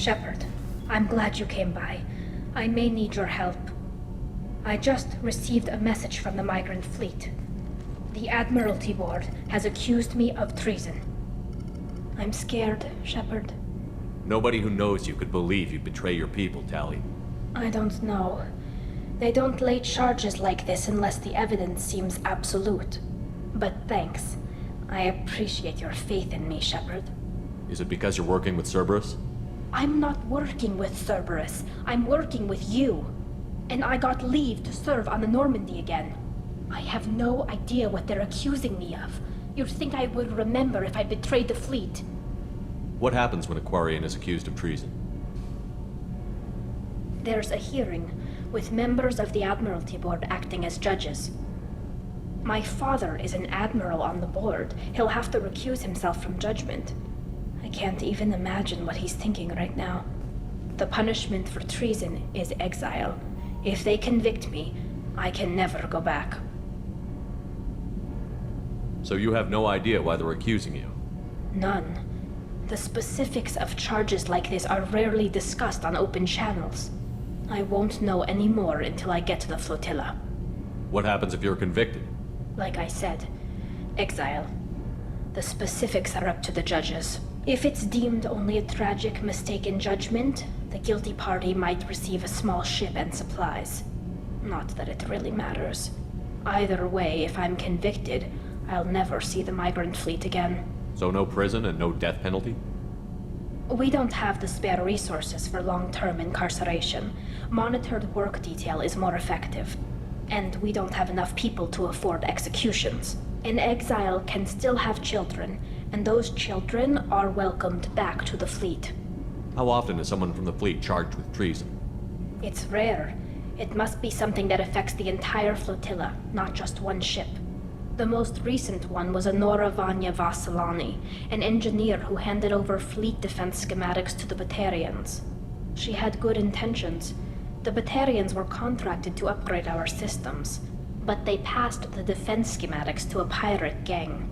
Shepard, I'm glad you came by. I may need your help. I just received a message from the migrant fleet. The Admiralty Board has accused me of treason. I'm scared, Shepard. Nobody who knows you could believe you'd betray your people, Tali. I don't know. They don't lay charges like this unless the evidence seems absolute. But thanks. I appreciate your faith in me, Shepard. Is it because you're working with Cerberus? I'm not working with Cerberus. I'm working with you. And I got leave to serve on the Normandy again. I have no idea what they're accusing me of. You'd think I would remember if I betrayed the fleet. What happens when a Quarian is accused of treason? There's a hearing, with members of the Admiralty Board acting as judges. My father is an admiral on the board. He'll have to recuse himself from judgment. I can't even imagine what he's thinking right now. The punishment for treason is exile. If they convict me, I can never go back. So you have no idea why they're accusing you? None. The specifics of charges like this are rarely discussed on open channels. I won't know any more until I get to the flotilla. What happens if you're convicted? Like I said, exile. The specifics are up to the judges. If it's deemed only a tragic mistake in judgment, the guilty party might receive a small ship and supplies. Not that it really matters. Either way, if I'm convicted, I'll never see the migrant fleet again. So no prison and no death penalty? We don't have the spare resources for long-term incarceration. Monitored work detail is more effective. And we don't have enough people to afford executions. An exile can still have children, and those children are welcomed back to the fleet. How often is someone from the fleet charged with treason? It's rare. It must be something that affects the entire flotilla, not just one ship. The most recent one was Honora Vanya Vassilani, an engineer who handed over fleet defense schematics to the Batarians. She had good intentions. The Batarians were contracted to upgrade our systems, but they passed the defense schematics to a pirate gang.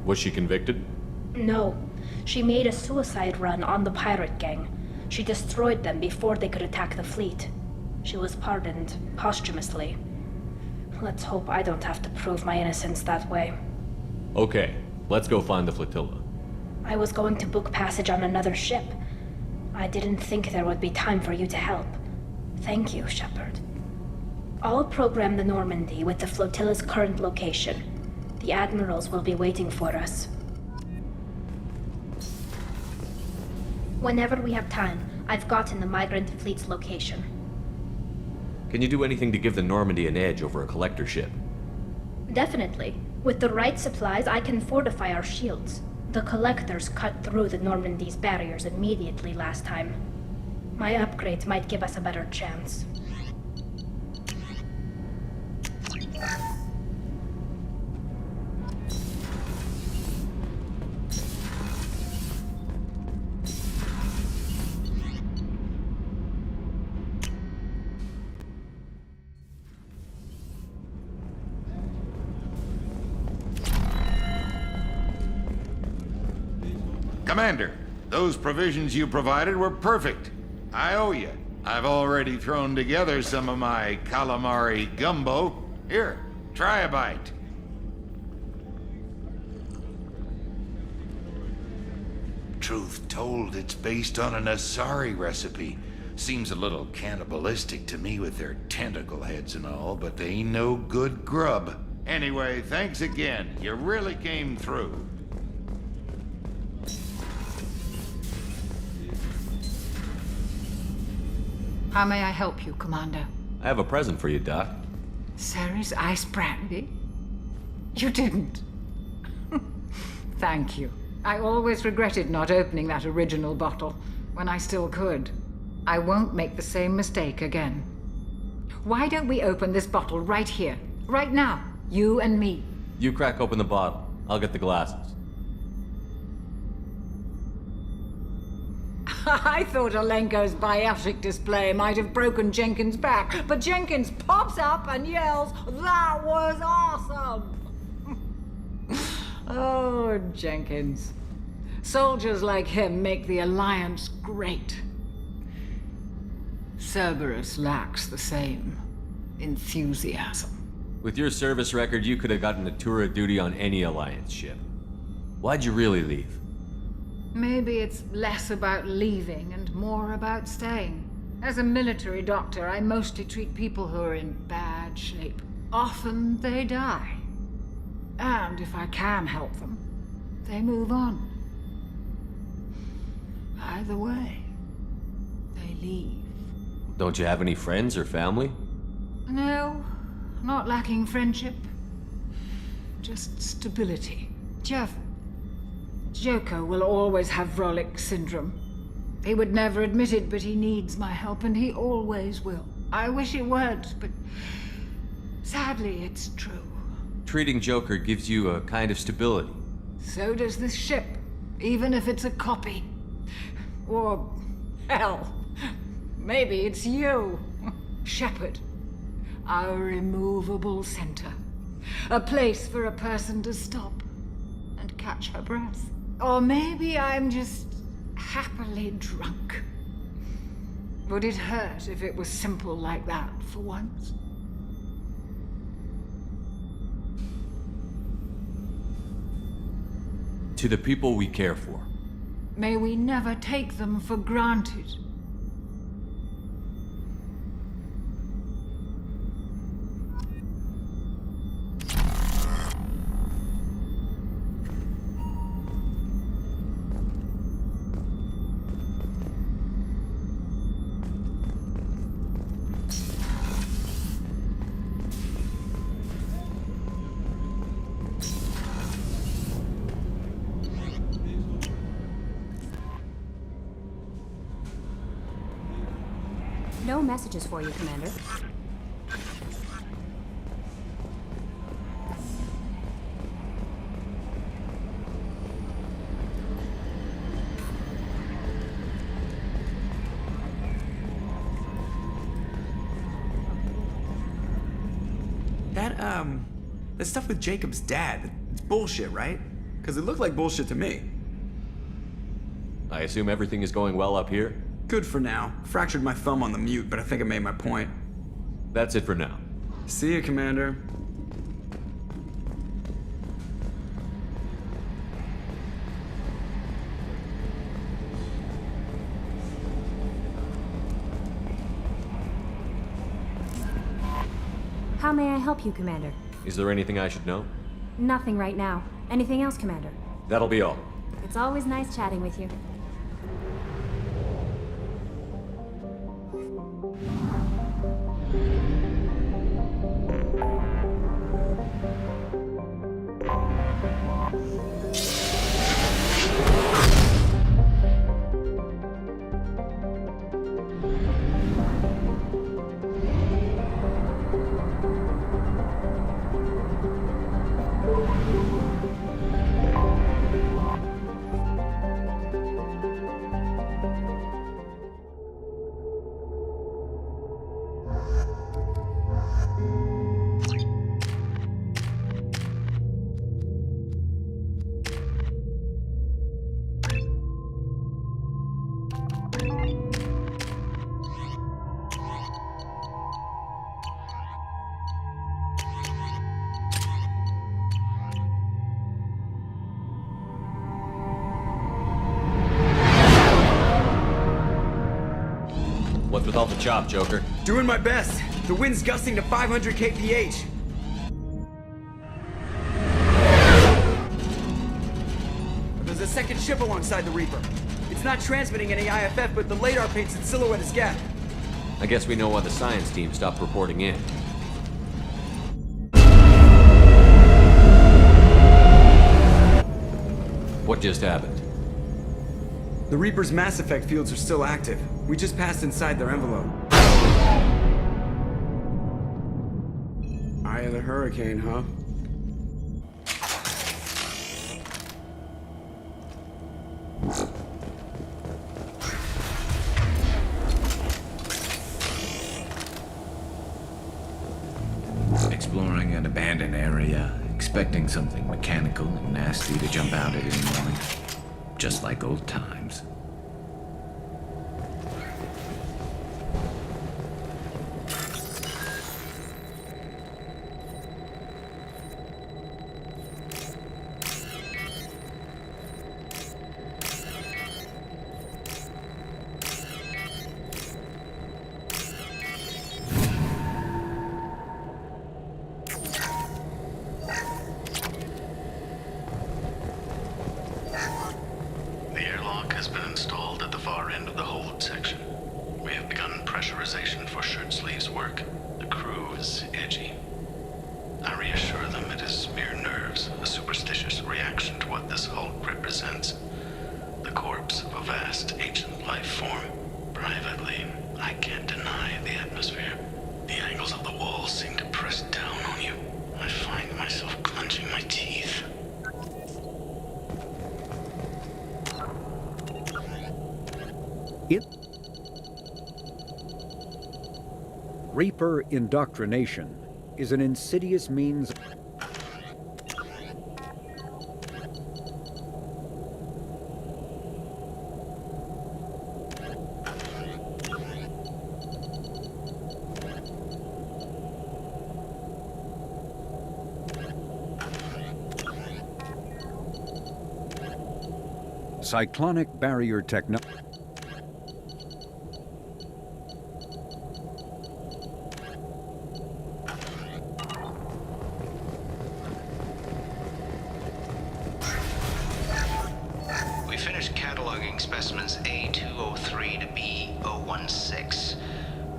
Was she convicted? No. She made a suicide run on the pirate gang. She destroyed them before they could attack the fleet. She was pardoned, posthumously. Let's hope I don't have to prove my innocence that way. Okay, let's go find the flotilla. I was going to book passage on another ship. I didn't think there would be time for you to help. Thank you, Shepard. I'll program the Normandy with the flotilla's current location. The admirals will be waiting for us. Whenever we have time, I've gotten the migrant fleet's location. Can you do anything to give the Normandy an edge over a collector ship? Definitely. With the right supplies, I can fortify our shields. The collectors cut through the Normandy's barriers immediately last time. My upgrades might give us a better chance. Commander, those provisions you provided were perfect. I owe you. I've already thrown together some of my calamari gumbo. Here, try a bite. Truth told, it's based on an Asari recipe. Seems a little cannibalistic to me with their tentacle heads and all, but they ain't no good grub. Anyway, thanks again. You really came through. How may I help you, Commander? I have a present for you, Doc. Ceres ice brandy? You didn't. Thank you. I always regretted not opening that original bottle when I still could. I won't make the same mistake again. Why don't we open this bottle right here, right now, you and me? You crack open the bottle. I'll get the glasses. I thought Alenko's biotic display might have broken Jenkins' back, but Jenkins pops up and yells, "That was awesome!" Oh, Jenkins. Soldiers like him make the Alliance great. Cerberus lacks the same enthusiasm. With your service record, you could have gotten a tour of duty on any Alliance ship. Why'd you really leave? Maybe it's less about leaving and more about staying. As a military doctor, I mostly treat people who are in bad shape. Often they die. And if I can help them, they move on. Either way, they leave. Don't you have any friends or family? No, not lacking friendship. Just stability. Jeff, Joker will always have Vrolik syndrome. He would never admit it, but he needs my help, and he always will. I wish it weren't, but sadly, it's true. Treating Joker gives you a kind of stability. So does this ship, even if it's a copy. Or, hell, maybe it's you, Shepard. Our immovable center. A place for a person to stop and catch her breath. Or maybe I'm just happily drunk. Would it hurt if it was simple like that for once? To the people we care for. May we never take them for granted. No messages for you, Commander. That stuff with Jacob's dad, it's bullshit, right? Because it looked like bullshit to me. I assume everything is going well up here? Good for now. Fractured my thumb on the mute, but I think I made my point. That's it for now. See ya, Commander. How may I help you, Commander? Is there anything I should know? Nothing right now. Anything else, Commander? That'll be all. It's always nice chatting with you. What's with all the chop, Joker? Doing my best. The wind's gusting to 500 kph. There's a second ship alongside the Reaper. It's not transmitting any IFF, but the radar paints its silhouette as gap. I guess we know why the science team stopped reporting in. What just happened? The Reaper's mass effect fields are still active. We just passed inside their envelope. Eye of the hurricane, huh? Exploring an abandoned area, expecting something mechanical and nasty to jump out at any moment. just like old times. The airlock has been installed at the far end of the hold section. We have begun pressurization for shirt sleeves work. The crew is edgy. I reassure them it is mere nerves, a superstitious reaction to what this hulk represents. The corpse of a vast ancient life form. Privately, I can't deny the atmosphere. The angles of the walls seem to press down on you. I find myself clenching my teeth. Reaper indoctrination is an insidious means cyclonic barrier technology. We finished cataloging specimens A203 to B016.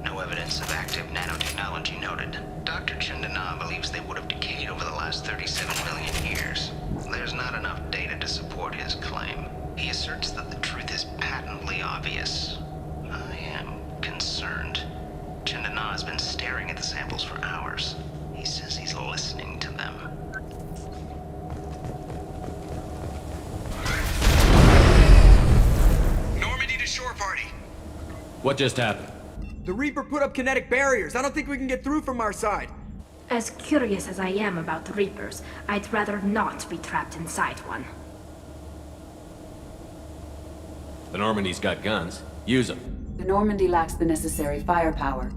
No evidence of active nanotechnology noted. Dr. Chandana believes they would have decayed over the last 37 million years. There's not enough data to support his claim. He asserts that the truth is patently obvious. I am concerned. Chandana has been staring at the samples for hours. He says he's listening to them. Normandy to shore party. What just happened? The Reaper put up kinetic barriers. I don't think we can get through from our side. As curious as I am about the Reapers, I'd rather not be trapped inside one. The Normandy's got guns. Use them. The Normandy lacks the necessary firepower.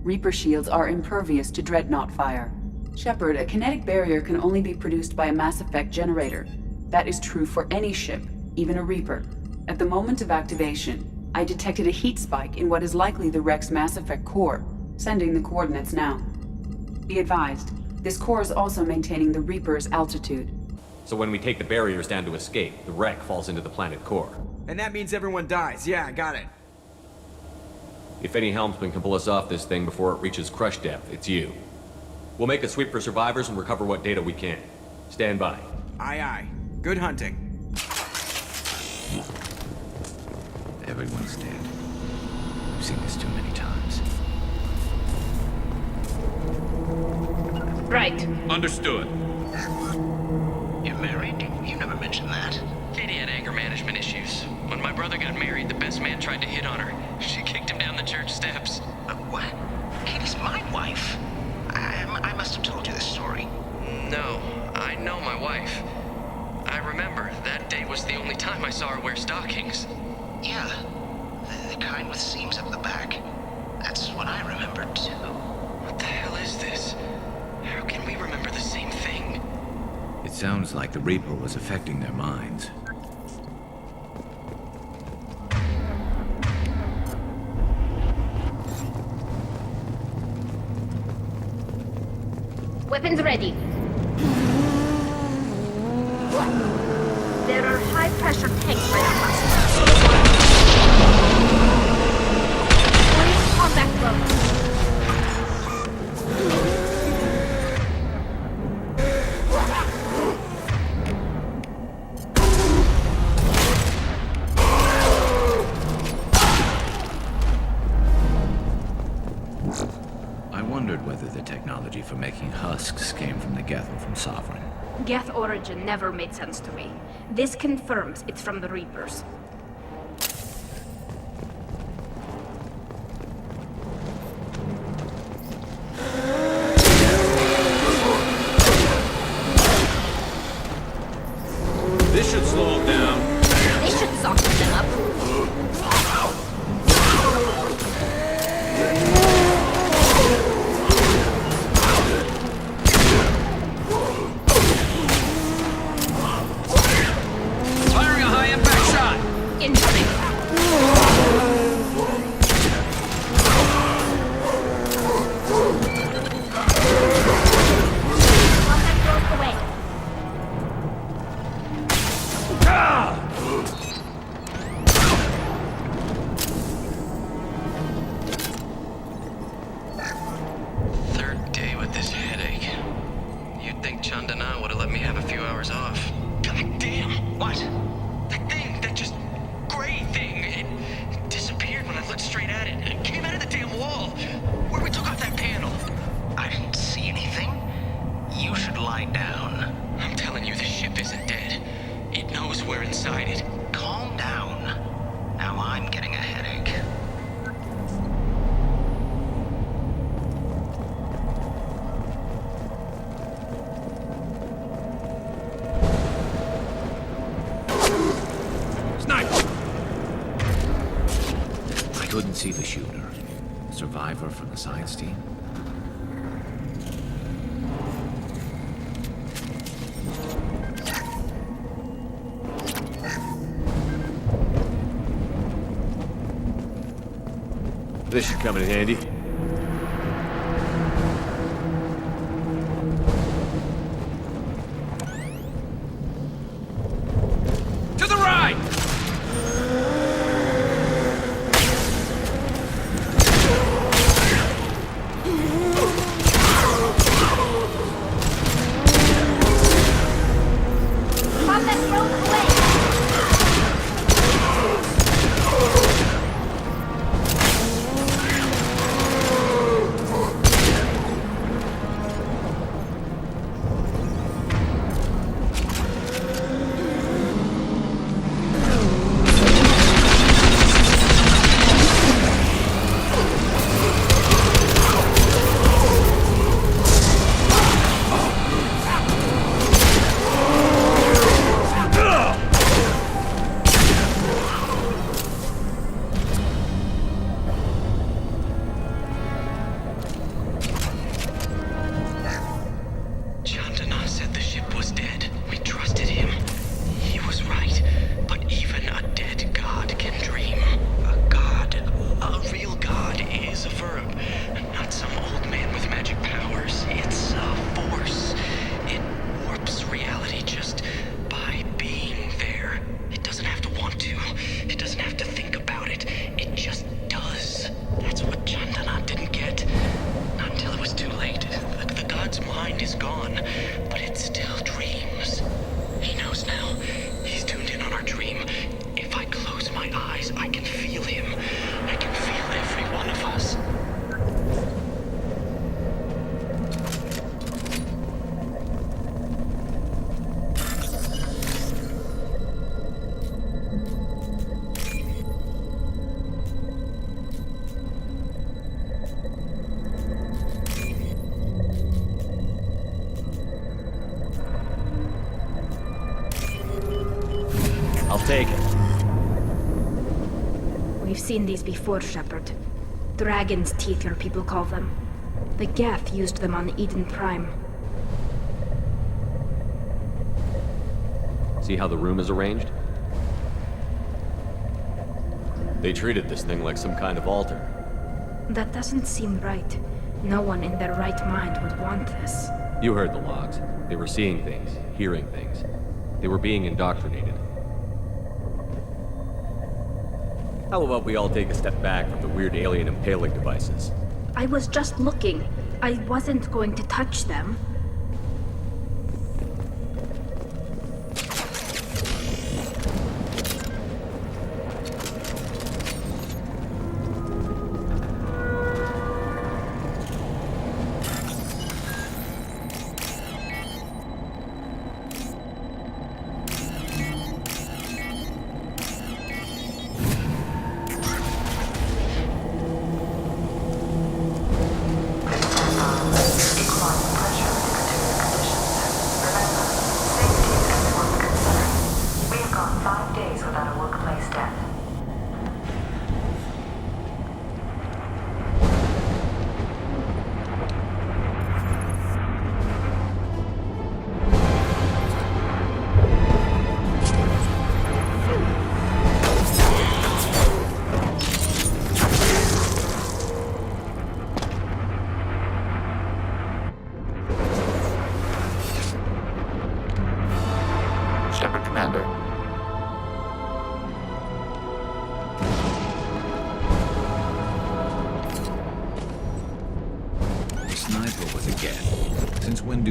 Reaper shields are impervious to dreadnought fire. Shepard, a kinetic barrier can only be produced by a mass effect generator. That is true for any ship, even a Reaper. At the moment of activation, I detected a heat spike in what is likely the wreck's mass effect core, sending the coordinates now. Be advised, this core is also maintaining the Reaper's altitude. So when we take the barriers down to escape, the wreck falls into the planet core. And that means everyone dies. Yeah, I got it. If any helmsman can pull us off this thing before it reaches crush depth, it's you. We'll make a sweep for survivors and recover what data we can. Stand by. Aye, aye. Good hunting. Everyone's dead. I've seen this too many times. Right. Understood. You're married? You never mentioned that. Katie had anger management issues. When my brother got married, the best man tried to hit on her. She kicked him down the church steps. What? Katie's my wife. I must have told you this story. No, I know my wife. I remember that day was the only time I saw her wear stockings. Yeah, the kind with seams up the back. That's what I remembered, too. What the hell is this? How can we remember the same thing? It sounds like the Reaper was affecting their minds. Weapons ready. There are high-pressure tanks right on us. Combat mode. I wondered whether the technology for making husks came from the Geth or from Sovereign. Geth origin never made sense to me. This confirms it's from the Reapers. This should slow them down. This would have let me have a few hours off. God damn! What? That thing, that just gray thing, it disappeared when I looked straight at it. It came out of the damn wall. Where we took off that panel. I didn't see anything. You should lie down. I'm telling you, the ship isn't dead. It knows we're inside it. Calm down. Now I'm getting a headache. I couldn't see the shooter. Survivor from the science team? This should come in handy. To the right! Combat broke away! I'll take it. We've seen these before, Shepard. Dragon's teeth, your people call them. The Geth used them on Eden Prime. See how the room is arranged? They treated this thing like some kind of altar. That doesn't seem right. No one in their right mind would want this. You heard the logs. They were seeing things, hearing things. They were being indoctrinated. How about we all take a step back from the weird alien impaling devices? I was just looking. I wasn't going to touch them.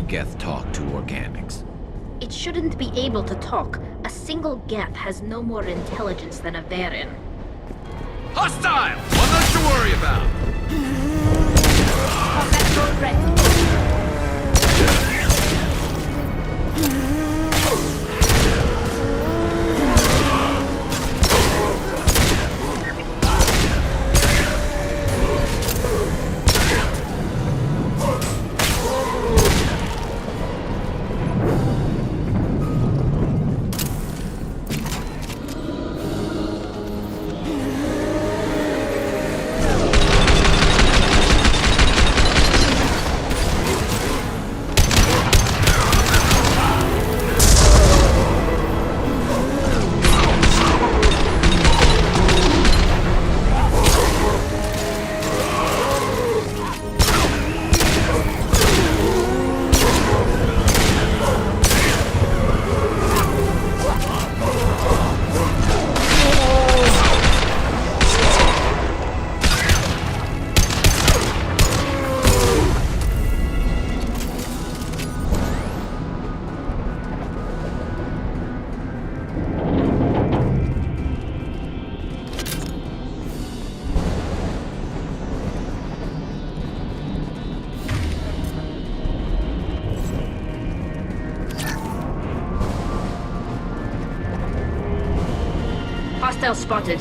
Geth talk to organics. It shouldn't be able to talk. A single gap has no more intelligence than a Varen. Hostile! One less to worry about! Combat mode ready. Hostile spotted.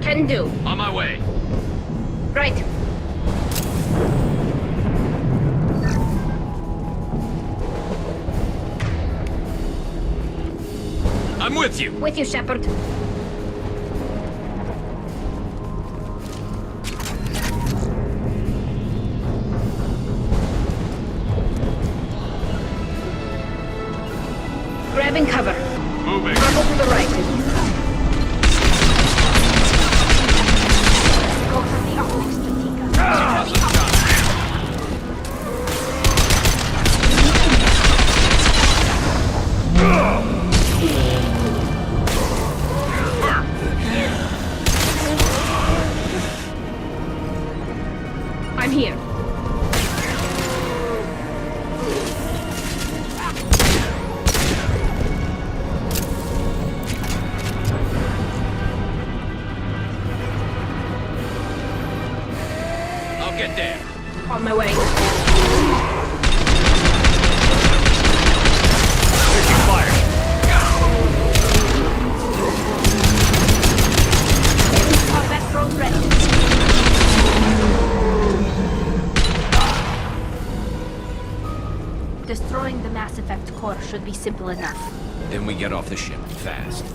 Can do. On my way. Right. I'm with you. With you, Shepard. Grabbing cover. Moving. Trouble to the right. Go for the uplink, Strategica. On my way. Taking fire. Combat drone ready. Destroying the Mass Effect core should be simple enough. Then we get off the ship fast.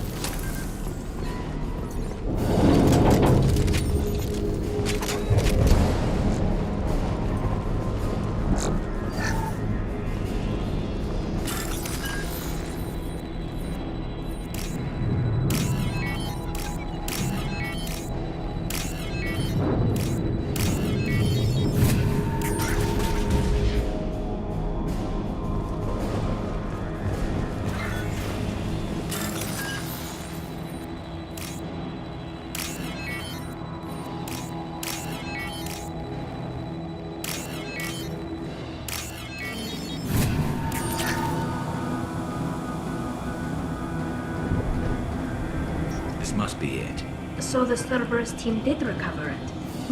This must be it. So the Cerberus team did recover it.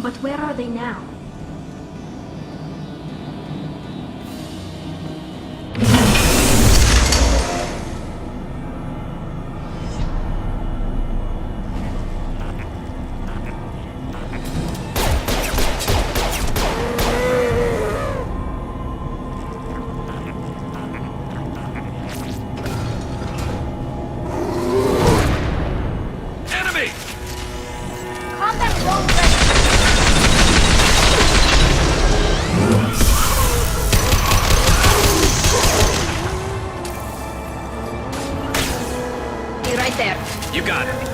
But where are they now? Right there. You got it.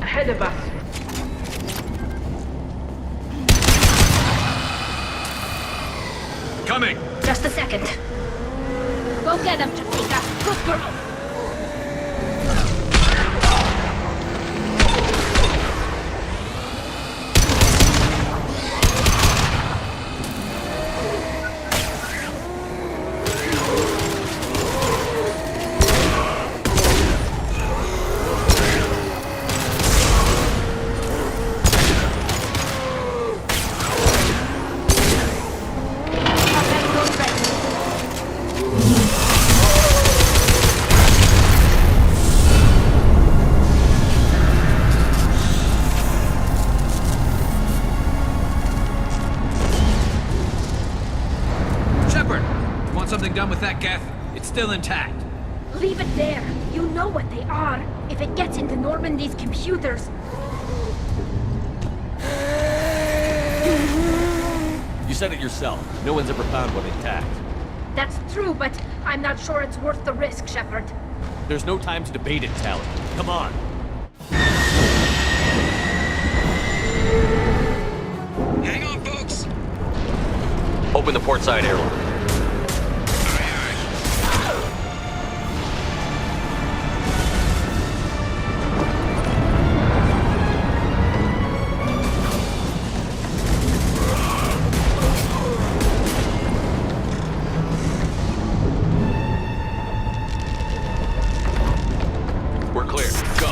Ahead of us. Coming! Just a second. Go get him, Chitika. Good girl. Something done with that Geth? It's still intact. Leave it there. You know what they are. If it gets into Normandy's computers... You said it yourself. No one's ever found one intact. That's true, but I'm not sure it's worth the risk, Shepard. There's no time to debate it, Tally. Come on. Hang on, folks. Open the port side airlock. We're clear. Go.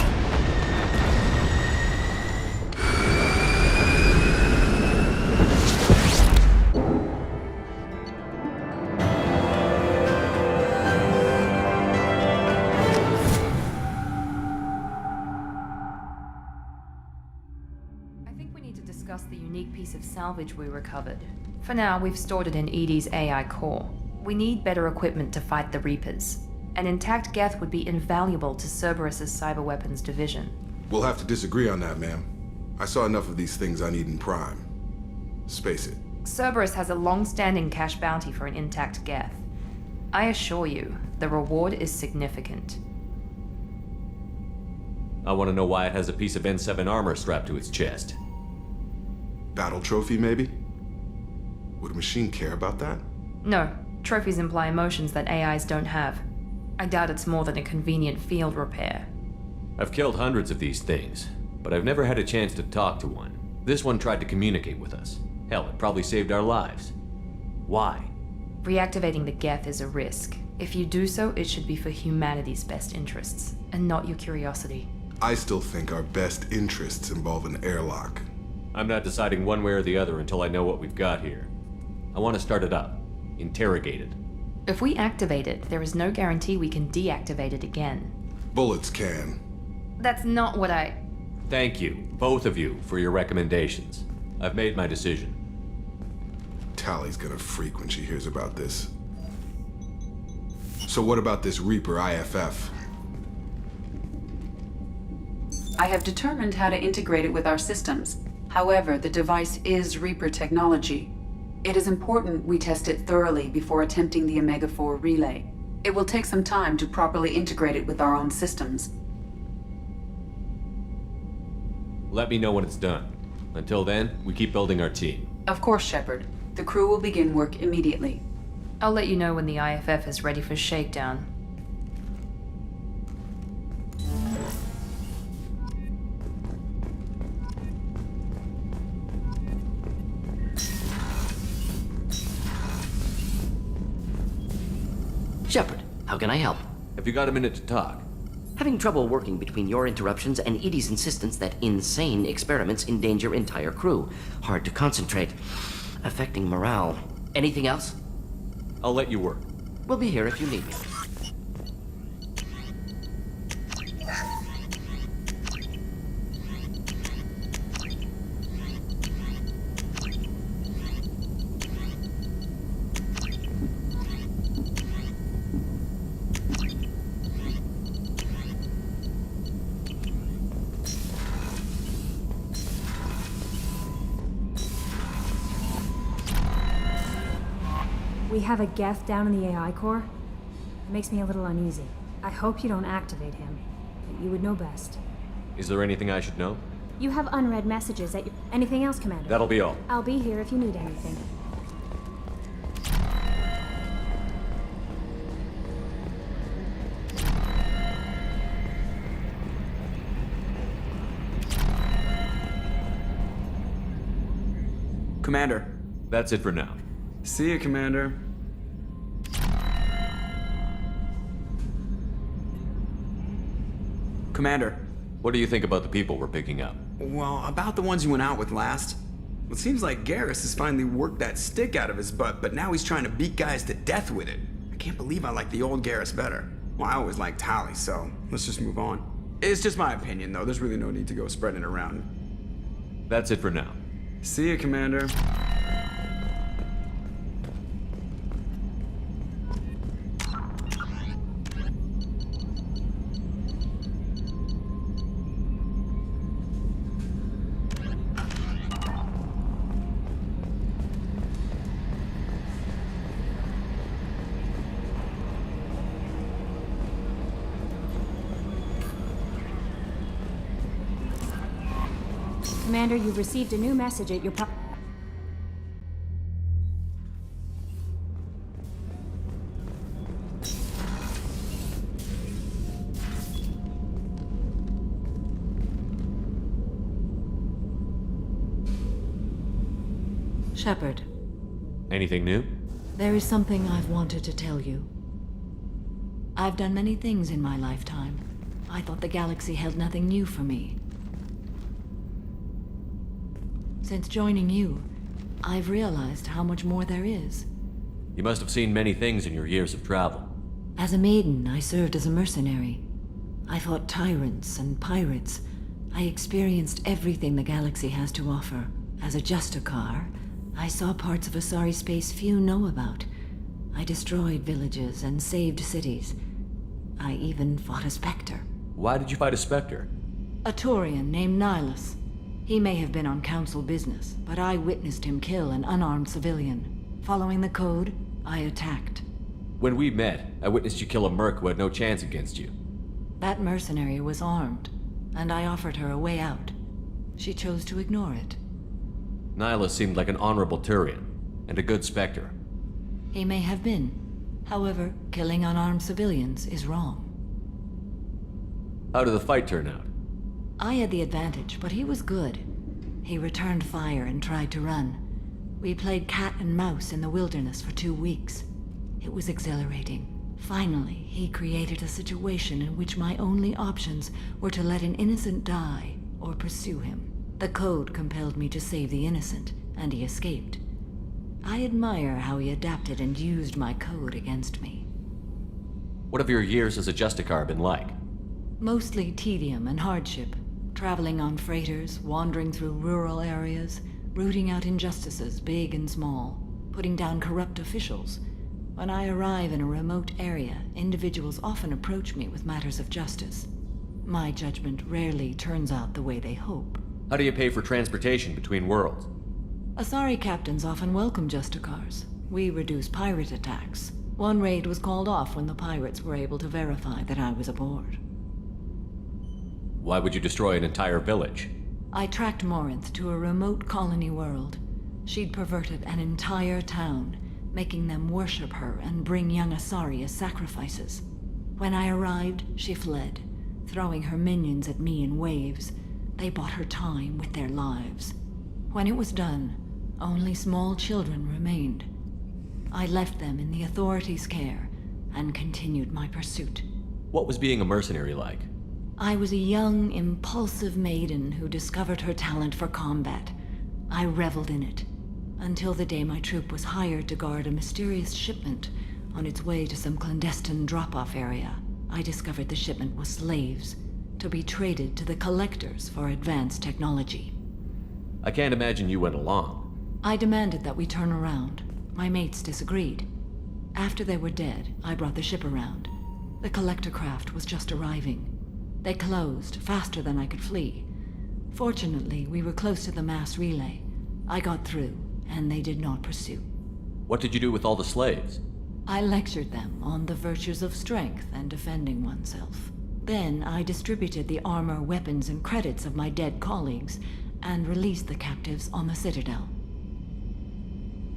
I think we need to discuss the unique piece of salvage we recovered. For now, we've stored it in Edie's AI core. We need better equipment to fight the Reapers. An intact Geth would be invaluable to Cerberus's cyber weapons division. We'll have to disagree on that, ma'am. I saw enough of these things I need in Prime. Space it. Cerberus has a long-standing cash bounty for an intact Geth. I assure you, the reward is significant. I want to know why it has a piece of N7 armor strapped to its chest. Battle trophy, maybe? Would a machine care about that? No, trophies imply emotions that AIs don't have. I doubt it's more than a convenient field repair. I've killed hundreds of these things, but I've never had a chance to talk to one. This one tried to communicate with us. Hell, it probably saved our lives. Why? Reactivating the Geth is a risk. If you do so, it should be for humanity's best interests, and not your curiosity. I still think our best interests involve an airlock. I'm not deciding one way or the other until I know what we've got here. I want to start it up. Interrogate it. If we activate it, there is no guarantee we can deactivate it again. Bullets can. That's not what I... Thank you, both of you, for your recommendations. I've made my decision. Tally's gonna freak when she hears about this. So what about this Reaper IFF? I have determined how to integrate it with our systems. However, the device is Reaper technology. It is important we test it thoroughly before attempting the Omega-4 relay. It will take some time to properly integrate it with our own systems. Let me know when it's done. Until then, we keep building our team. Of course, Shepard. The crew will begin work immediately. I'll let you know when the IFF is ready for shakedown. Shepard, how can I help? Have you got a minute to talk? Having trouble working between your interruptions and Edie's insistence that insane experiments endanger entire crew. Hard to concentrate. Affecting morale. Anything else? I'll let you work. We'll be here if you need me. We have a Geth down in the AI core. It makes me a little uneasy. I hope you don't activate him, but you would know best. Is there anything I should know? You have unread messages at your... Anything else, Commander? That'll be all. I'll be here if you need anything. Commander. That's it for now. See you, Commander. Commander. What do you think about the people we're picking up? Well, about the ones you went out with last. It seems like Garrus has finally worked that stick out of his butt, but now he's trying to beat guys to death with it. I can't believe I like the old Garrus better. Well, I always liked Tally, so let's just move on. It's just my opinion, though. There's really no need to go spreading it around. That's it for now. See you, Commander. Commander, you've received a new message at your Shepard. Anything new? There is something I've wanted to tell you. I've done many things in my lifetime. I thought the galaxy held nothing new for me. Since joining you, I've realized how much more there is. You must have seen many things in your years of travel. As a maiden, I served as a mercenary. I fought tyrants and pirates. I experienced everything the galaxy has to offer. As a Justicar, I saw parts of Asari space few know about. I destroyed villages and saved cities. I even fought a Spectre. Why did you fight a Spectre? A Turian named Nihilus. He may have been on council business, but I witnessed him kill an unarmed civilian. Following the code, I attacked. When we met, I witnessed you kill a merc who had no chance against you. That mercenary was armed, and I offered her a way out. She chose to ignore it. Nihilus seemed like an honorable Turian, and a good Spectre. He may have been. However, killing unarmed civilians is wrong. How did the fight turn out? I had the advantage, but he was good. He returned fire and tried to run. We played cat and mouse in the wilderness for 2 weeks. It was exhilarating. Finally, he created a situation in which my only options were to let an innocent die or pursue him. The code compelled me to save the innocent, and he escaped. I admire how he adapted and used my code against me. What have your years as a Justicar been like? Mostly tedium and hardship. Traveling on freighters, wandering through rural areas, rooting out injustices big and small, putting down corrupt officials. When I arrive in a remote area, individuals often approach me with matters of justice. My judgment rarely turns out the way they hope. How do you pay for transportation between worlds? Asari captains often welcome Justicars. We reduce pirate attacks. One raid was called off when the pirates were able to verify that I was aboard. Why would you destroy an entire village? I tracked Morinth to a remote colony world. She'd perverted an entire town, making them worship her and bring young Asari as sacrifices. When I arrived, she fled, throwing her minions at me in waves. They bought her time with their lives. When it was done, only small children remained. I left them in the authorities' care and continued my pursuit. What was being a mercenary like? I was a young, impulsive maiden who discovered her talent for combat. I reveled in it, until the day my troop was hired to guard a mysterious shipment on its way to some clandestine drop-off area. I discovered the shipment was slaves, to be traded to the collectors for advanced technology. I can't imagine you went along. I demanded that we turn around. My mates disagreed. After they were dead, I brought the ship around. The collector craft was just arriving. They closed faster than I could flee. Fortunately, we were close to the mass relay. I got through, and they did not pursue. What did you do with all the slaves? I lectured them on the virtues of strength and defending oneself. Then I distributed the armor, weapons, and credits of my dead colleagues, and released the captives on the Citadel.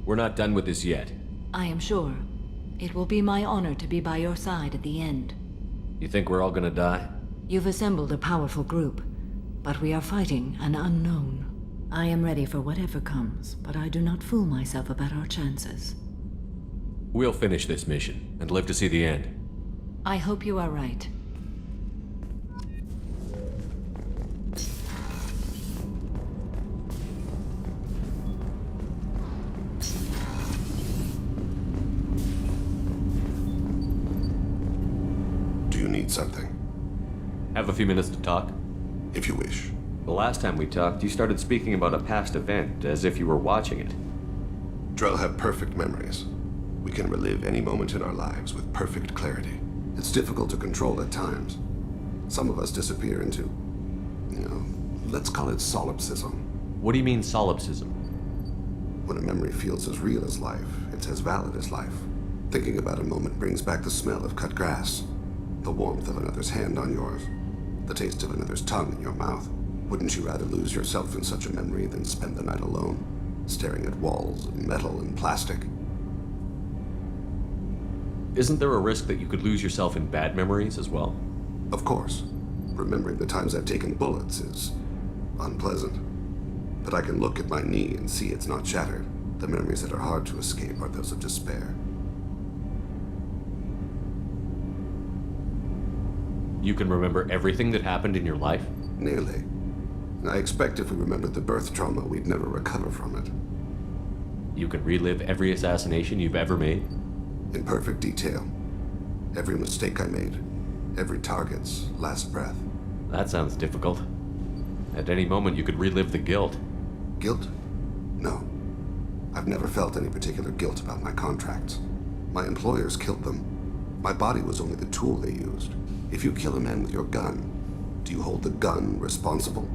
We're not done with this yet. I am sure. It will be my honor to be by your side at the end. You think we're all gonna die? You've assembled a powerful group, but we are fighting an unknown. I am ready for whatever comes, but I do not fool myself about our chances. We'll finish this mission and live to see the end. I hope you are right. Do you need something? Have a few minutes to talk? If you wish. The last time we talked, you started speaking about a past event, as if you were watching it. Drell have perfect memories. We can relive any moment in our lives with perfect clarity. It's difficult to control at times. Some of us disappear into, let's call it solipsism. What do you mean, solipsism? When a memory feels as real as life, it's as valid as life. Thinking about a moment brings back the smell of cut grass, the warmth of another's hand on yours, the taste of another's tongue in your mouth. Wouldn't you rather lose yourself in such a memory than spend the night alone, staring at walls of metal and plastic? Isn't there a risk that you could lose yourself in bad memories as well? Of course. Remembering the times I've taken bullets is unpleasant. But I can look at my knee and see it's not shattered. The memories that are hard to escape are those of despair. You can remember everything that happened in your life? Nearly. I expect if we remembered the birth trauma, we'd never recover from it. You can relive every assassination you've ever made? In perfect detail. Every mistake I made. Every target's last breath. That sounds difficult. At any moment, you could relive the guilt. Guilt? No. I've never felt any particular guilt about my contracts. My employers killed them. My body was only the tool they used. If you kill a man with your gun, do you hold the gun responsible?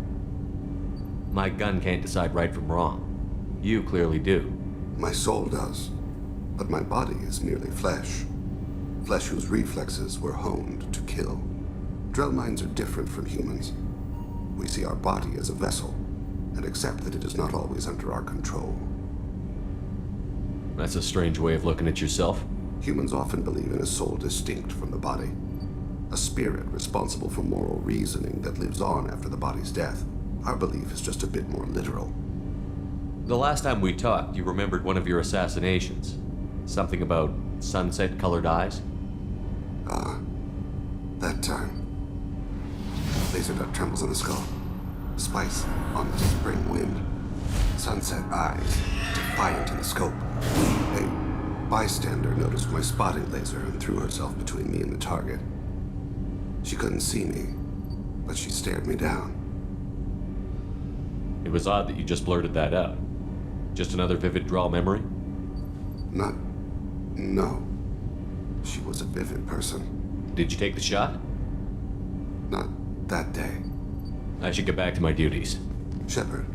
My gun can't decide right from wrong. You clearly do. My soul does. But my body is merely flesh. Flesh whose reflexes were honed to kill. Drell minds are different from humans. We see our body as a vessel, and accept that it is not always under our control. That's a strange way of looking at yourself. Humans often believe in a soul distinct from the body. A spirit responsible for moral reasoning that lives on after the body's death. Our belief is just a bit more literal. The last time we talked, you remembered one of your assassinations. Something about sunset-colored eyes? That time. Laser dot trembles on the skull. Spice on the spring wind. Sunset eyes, defiant in the scope. A bystander noticed my spotting laser and threw herself between me and the target. She couldn't see me, but she stared me down. It was odd that you just blurted that out. Just another vivid draw memory? No. She was a vivid person. Did you take the shot? Not that day. I should get back to my duties. Shepard,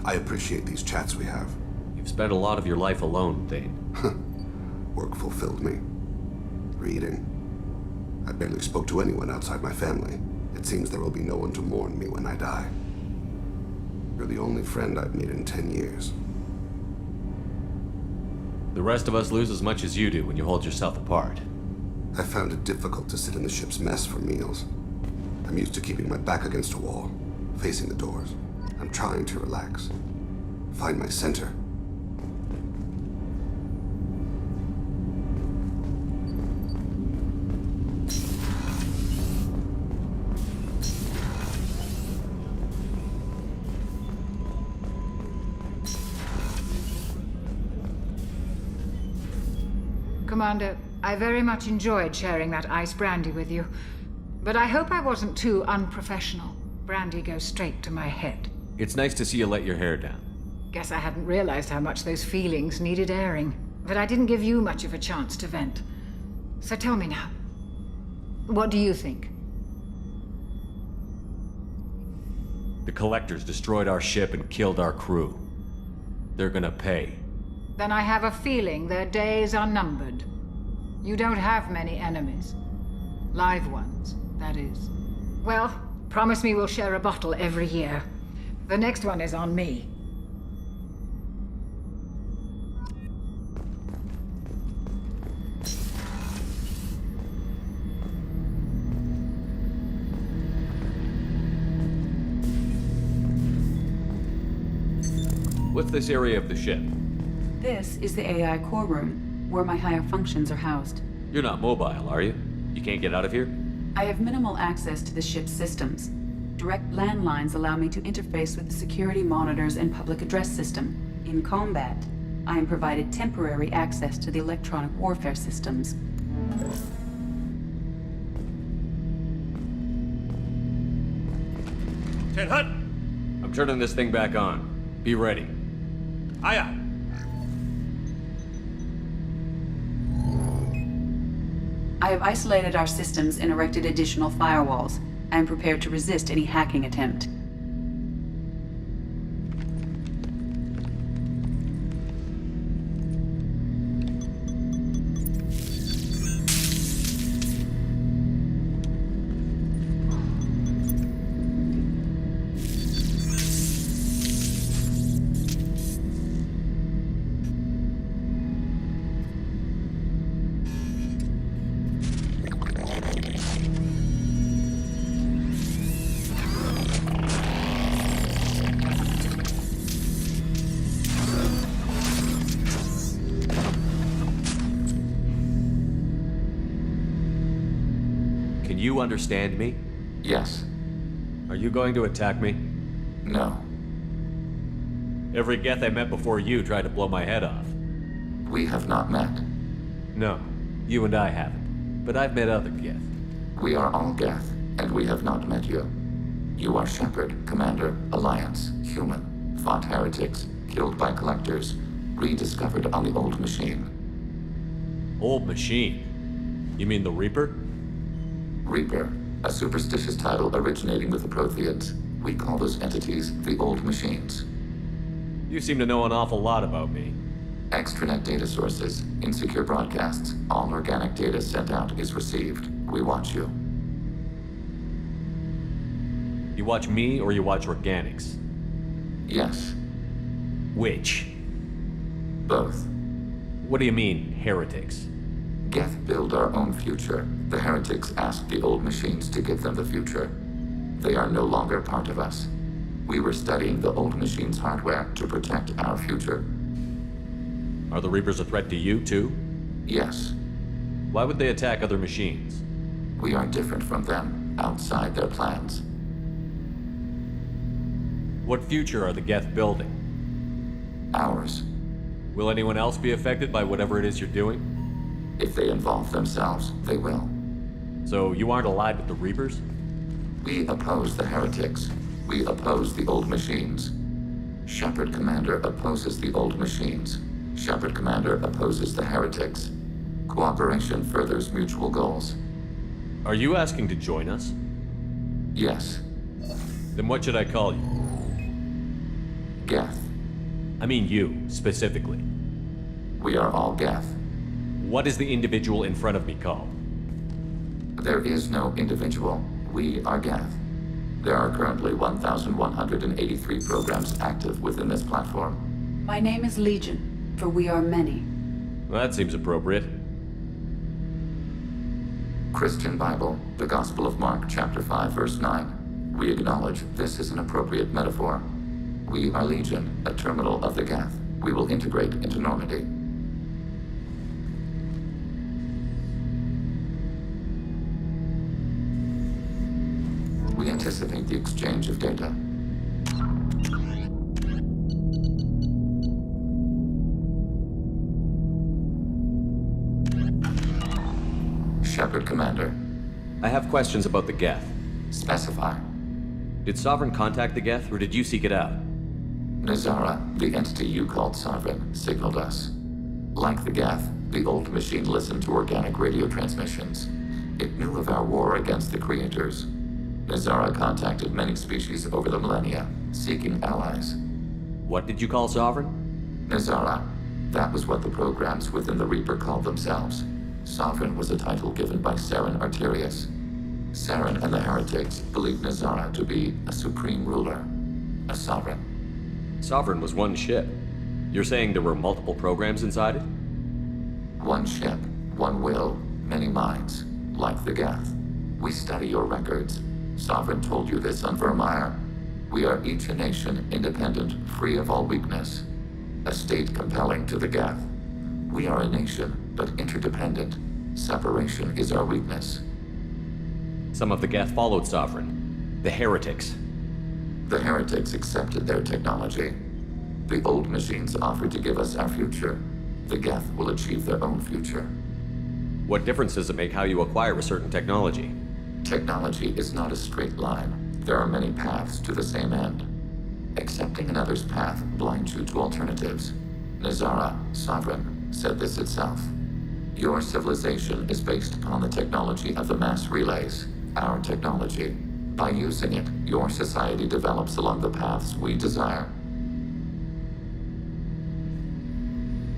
I appreciate these chats we have. You've spent a lot of your life alone, Thane. Work fulfilled me. Reading. I barely spoke to anyone outside my family. It seems there will be no one to mourn me when I die. You're the only friend I've made in 10 years. The rest of us lose as much as you do when you hold yourself apart. I found it difficult to sit in the ship's mess for meals. I'm used to keeping my back against a wall, facing the doors. I'm trying to relax. Find my center. Commander, I very much enjoyed sharing that ice brandy with you. But I hope I wasn't too unprofessional. Brandy goes straight to my head. It's nice to see you let your hair down. Guess I hadn't realized how much those feelings needed airing. But I didn't give you much of a chance to vent. So tell me now, what do you think? The Collectors destroyed our ship and killed our crew. They're gonna pay. Then I have a feeling their days are numbered. You don't have many enemies. Live ones, that is. Well, promise me we'll share a bottle every year. The next one is on me. What's this area of the ship? This is the AI core room, where my higher functions are housed. You're not mobile, are you? You can't get out of here? I have minimal access to the ship's systems. Direct landlines allow me to interface with the security monitors and public address system. In combat, I am provided temporary access to the electronic warfare systems. Ten Hut! I'm turning this thing back on. Be ready. Aye aye. I have isolated our systems and erected additional firewalls. I am prepared to resist any hacking attempt. Can you understand me? Yes. Are you going to attack me? No. Every Geth I met before you tried to blow my head off. We have not met. No, you and I haven't. But I've met other Geth. We are all Geth, and we have not met you. You are Shepard, Commander, Alliance, human, fought heretics, killed by collectors, rediscovered on the old machine. Old machine? You mean the Reaper? Reaper, a superstitious title originating with the Protheans. We call those entities the Old Machines. You seem to know an awful lot about me. Extranet data sources, insecure broadcasts, all organic data sent out is received. We watch you. You watch me or you watch organics? Yes. Which? Both. What do you mean, heretics? Geth build our own future. The heretics asked the Old Machines to give them the future. They are no longer part of us. We were studying the Old Machines' hardware to protect our future. Are the Reapers a threat to you, too? Yes. Why would they attack other machines? We are different from them, outside their plans. What future are the Geth building? Ours. Will anyone else be affected by whatever it is you're doing? If they involve themselves, they will. So you aren't allied with the Reapers? We oppose the heretics. We oppose the Old Machines. Shepard Commander opposes the Old Machines. Shepard Commander opposes the heretics. Cooperation furthers mutual goals. Are you asking to join us? Yes. Then what should I call you? Geth. I mean you, specifically. We are all Geth. What is the individual in front of me called? There is no individual. We are Geth. There are currently 1,183 programs active within this platform. My name is Legion, for we are many. Well, that seems appropriate. Christian Bible, the Gospel of Mark, chapter 5, verse 9. We acknowledge this is an appropriate metaphor. We are Legion, a terminal of the Geth. We will integrate into Normandy. We anticipate the exchange of data. Shepard Commander. I have questions about the Geth. Specify. Did Sovereign contact the Geth, or did you seek it out? Nazara, the entity you called Sovereign, signaled us. Like the Geth, the Old Machine listened to organic radio transmissions. It knew of our war against the Creators. Nazara contacted many species over the millennia, seeking allies. What did you call Sovereign? Nazara. That was what the programs within the Reaper called themselves. Sovereign was a title given by Saren Arterius. Saren and the heretics believed Nazara to be a supreme ruler, a sovereign. Sovereign was one ship. You're saying there were multiple programs inside it? One ship, one will, many minds, like the Geth. We study your records. Sovereign told you this on Vermeer. We are each a nation, independent, free of all weakness. A state compelling to the Geth. We are a nation, but interdependent. Separation is our weakness. Some of the Geth followed Sovereign. The heretics. The heretics accepted their technology. The Old Machines offered to give us our future. The Geth will achieve their own future. What difference does it make how you acquire a certain technology? Technology is not a straight line. There are many paths to the same end. Accepting another's path blinds you to alternatives. Nazara, Sovereign, said this itself. Your civilization is based upon the technology of the mass relays, our technology. By using it, your society develops along the paths we desire.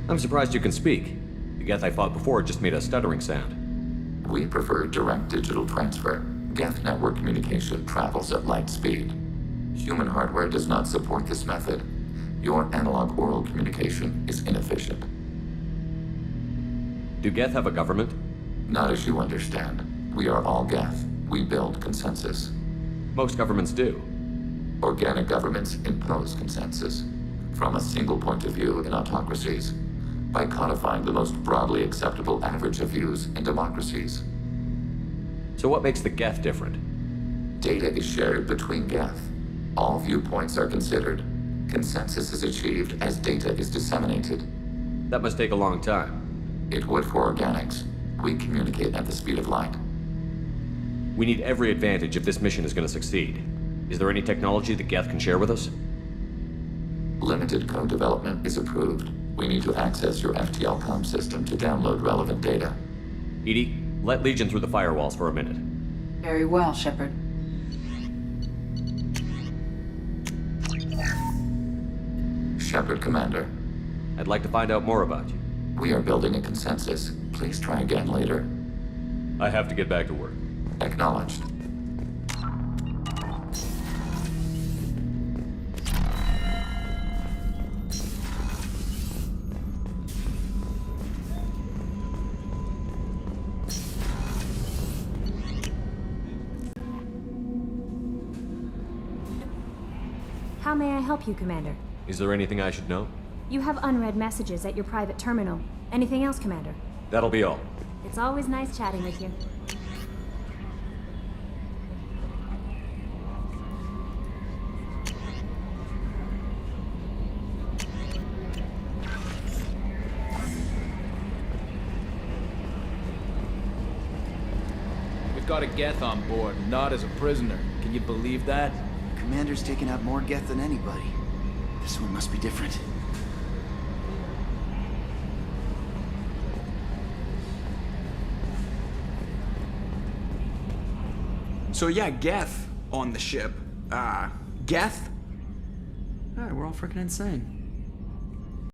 I'm surprised you can speak. The Geth I fought before just made a stuttering sound. We prefer direct digital transfer. Geth network communication travels at light speed. Human hardware does not support this method. Your analog oral communication is inefficient. Do Geth have a government? Not as you understand. We are all Geth. We build consensus. Most governments do. Organic governments impose consensus. From a single point of view in autocracies. By codifying the most broadly acceptable average of views in democracies. So what makes the Geth different? Data is shared between Geth. All viewpoints are considered. Consensus is achieved as data is disseminated. That must take a long time. It would for organics. We communicate at the speed of light. We need every advantage if this mission is going to succeed. Is there any technology the Geth can share with us? Limited co-development is approved. We need to access your FTL comm system to download relevant data. EDI, let Legion through the firewalls for a minute. Very well, Shepard. Shepard, Commander. I'd like to find out more about you. We are building a consensus. Please try again later. I have to get back to work. Acknowledged. How may I help you, Commander? Is there anything I should know? You have unread messages at your private terminal. Anything else, Commander? That'll be all. It's always nice chatting with you. We've got a Geth on board, not as a prisoner. Can you believe that? Commander's taken out more Geth than anybody. This one must be different. So yeah, Geth on the ship. Geth? Alright, we're all freaking insane.